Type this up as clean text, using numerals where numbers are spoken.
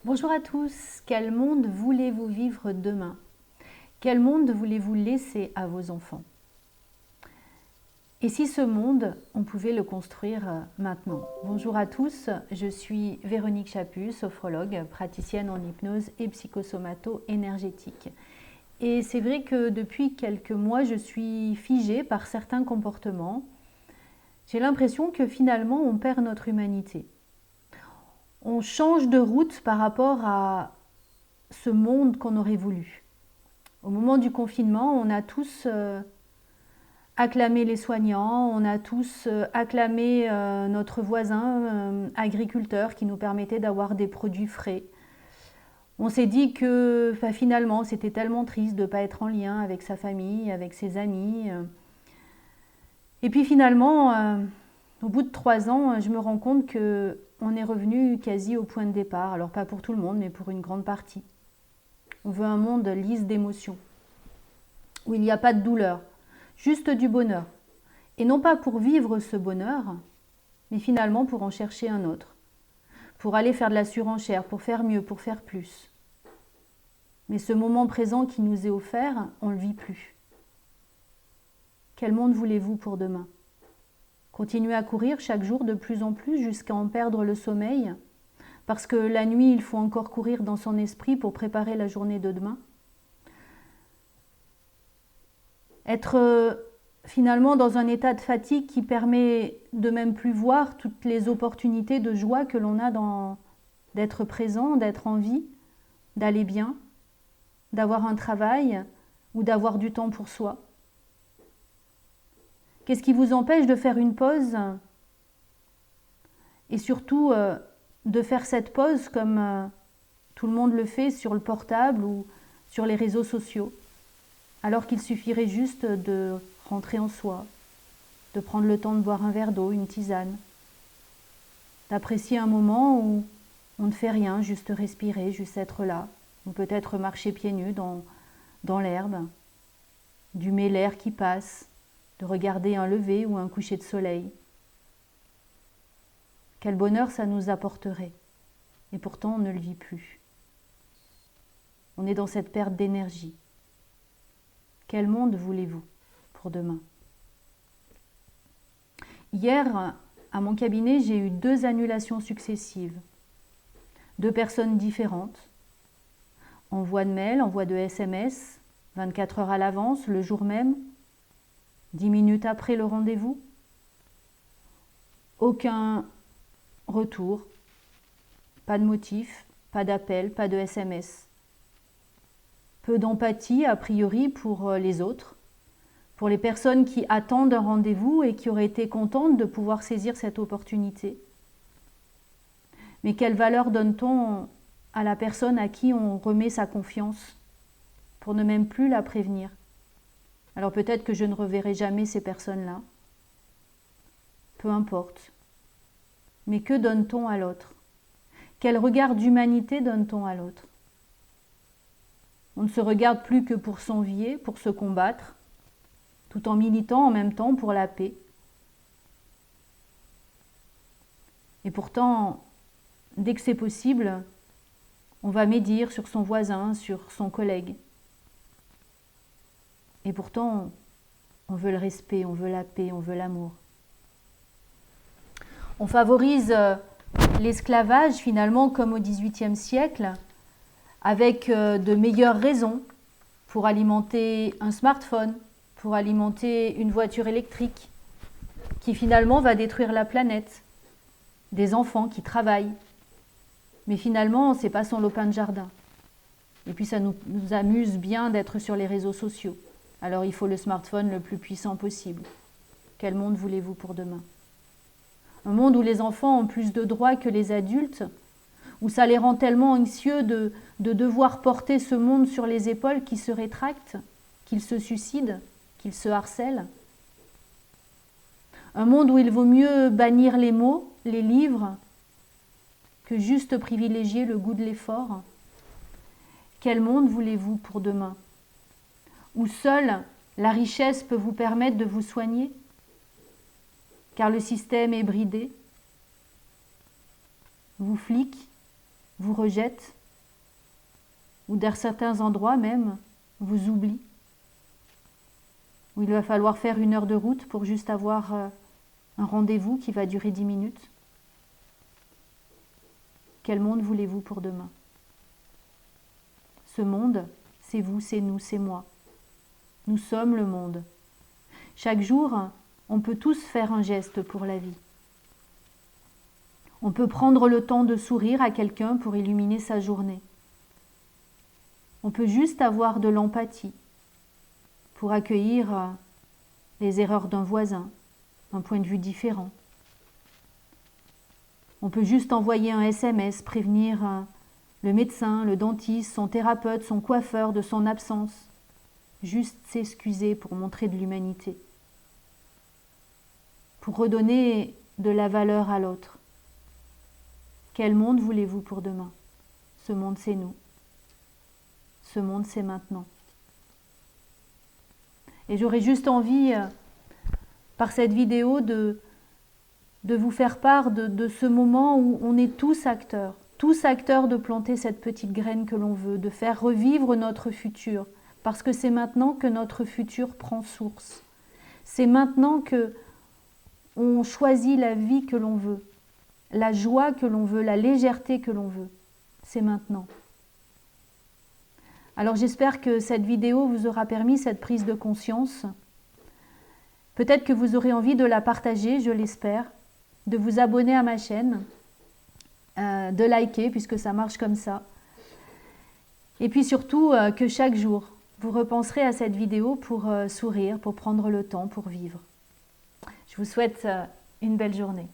Bonjour à tous, quel monde voulez-vous vivre demain? Quel monde voulez-vous laisser à vos enfants? Et si ce monde, on pouvait le construire maintenant? Bonjour à tous, je suis Véronique Chaput, sophrologue, praticienne en hypnose et psychosomato-énergétique. Et c'est vrai que depuis quelques mois, je suis figée par certains comportements. J'ai l'impression que finalement, on perd notre humanité. On change de route par rapport à ce monde qu'on aurait voulu. Au moment du confinement, on a tous acclamé les soignants, on a tous acclamé notre voisin agriculteur qui nous permettait d'avoir des produits frais. On s'est dit que finalement, c'était tellement triste de ne pas être en lien avec sa famille, avec ses amis. Et puis finalement, au bout de 3 ans, je me rends compte qu'on est revenu quasi au point de départ. Alors pas pour tout le monde, mais pour une grande partie. On veut un monde lisse d'émotions, où il n'y a pas de douleur, juste du bonheur. Et non pas pour vivre ce bonheur, mais finalement pour en chercher un autre, pour aller faire de la surenchère, pour faire mieux, pour faire plus. Mais ce moment présent qui nous est offert, on ne le vit plus. Quel monde voulez-vous pour demain? Continuer à courir chaque jour de plus en plus jusqu'à en perdre le sommeil, parce que la nuit, il faut encore courir dans son esprit pour préparer la journée de demain? Être finalement dans un état de fatigue qui permet de même plus voir toutes les opportunités de joie que l'on a d'être présent, d'être en vie, d'aller bien, d'avoir un travail ou d'avoir du temps pour soi. Qu'est-ce qui vous empêche de faire une pause et surtout de faire cette pause comme tout le monde le fait sur le portable ou sur les réseaux sociaux, alors qu'il suffirait juste de rentrer en soi, de prendre le temps de boire un verre d'eau, une tisane, d'apprécier un moment où on ne fait rien, juste respirer, juste être là, ou peut-être marcher pieds nus dans l'herbe, d'humer l'air qui passe, de regarder un lever ou un coucher de soleil. Quel bonheur ça nous apporterait, et pourtant on ne le vit plus. On est dans cette perte d'énergie. Quel monde voulez-vous pour demain? Hier, à mon cabinet, j'ai eu 2 annulations successives. 2 personnes différentes. Envoi de mail, envoi de SMS, 24 heures à l'avance, le jour même, 10 minutes après le rendez-vous. Aucun retour, pas de motif, pas d'appel, pas de SMS. Peu d'empathie a priori pour les autres, pour les personnes qui attendent un rendez-vous et qui auraient été contentes de pouvoir saisir cette opportunité. Mais quelle valeur donne-t-on à la personne à qui on remet sa confiance pour ne même plus la prévenir? Alors peut-être que je ne reverrai jamais ces personnes-là. Peu importe. Mais que donne-t-on à l'autre? Quel regard d'humanité donne-t-on à l'autre? On ne se regarde plus que pour s'envier, pour se combattre, tout en militant en même temps pour la paix. Et pourtant, dès que c'est possible, on va médire sur son voisin, sur son collègue. Et pourtant, on veut le respect, on veut la paix, on veut l'amour. On favorise l'esclavage finalement comme au XVIIIe siècle, avec de meilleures raisons pour alimenter un smartphone, pour alimenter une voiture électrique, qui finalement va détruire la planète, des enfants qui travaillent. Mais finalement, c'est pas son lopin de jardin. Et puis ça nous amuse bien d'être sur les réseaux sociaux. Alors il faut le smartphone le plus puissant possible. Quel monde voulez-vous pour demain? Un monde où les enfants ont plus de droits que les adultes, où ça les rend tellement anxieux de devoir porter ce monde sur les épaules qu'ils se rétractent, qu'ils se suicident, qu'ils se harcèlent. Un monde où il vaut mieux bannir les mots, les livres, que juste privilégier le goût de l'effort. Quel monde voulez-vous pour demain? Où seule la richesse peut vous permettre de vous soigner, car le système est bridé, vous flique, vous rejette, ou dans certains endroits même, vous oublie, où il va falloir faire 1 heure de route pour juste avoir un rendez-vous qui va durer 10 minutes. Quel monde voulez-vous pour demain? Ce monde, c'est vous, c'est nous, c'est moi. Nous sommes le monde. Chaque jour, on peut tous faire un geste pour la vie. On peut prendre le temps de sourire à quelqu'un pour illuminer sa journée. On peut juste avoir de l'empathie pour accueillir les erreurs d'un voisin, un point de vue différent. On peut juste envoyer un SMS, prévenir le médecin, le dentiste, son thérapeute, son coiffeur de son absence. Juste s'excuser pour montrer de l'humanité. Pour redonner de la valeur à l'autre. Quel monde voulez-vous pour demain? Ce monde, c'est nous. Ce monde, c'est maintenant. Et j'aurais juste envie, par cette vidéo, de vous faire part de ce moment où on est tous acteurs de planter cette petite graine que l'on veut, de faire revivre notre futur, parce que c'est maintenant que notre futur prend source. C'est maintenant que on choisit la vie que l'on veut, la joie que l'on veut, la légèreté que l'on veut. C'est maintenant. Alors j'espère que cette vidéo vous aura permis cette prise de conscience. Peut-être que vous aurez envie de la partager, je l'espère, de vous abonner à ma chaîne, de liker puisque ça marche comme ça. Et puis surtout que chaque jour, vous repenserez à cette vidéo pour sourire, pour prendre le temps, pour vivre. Je vous souhaite une belle journée.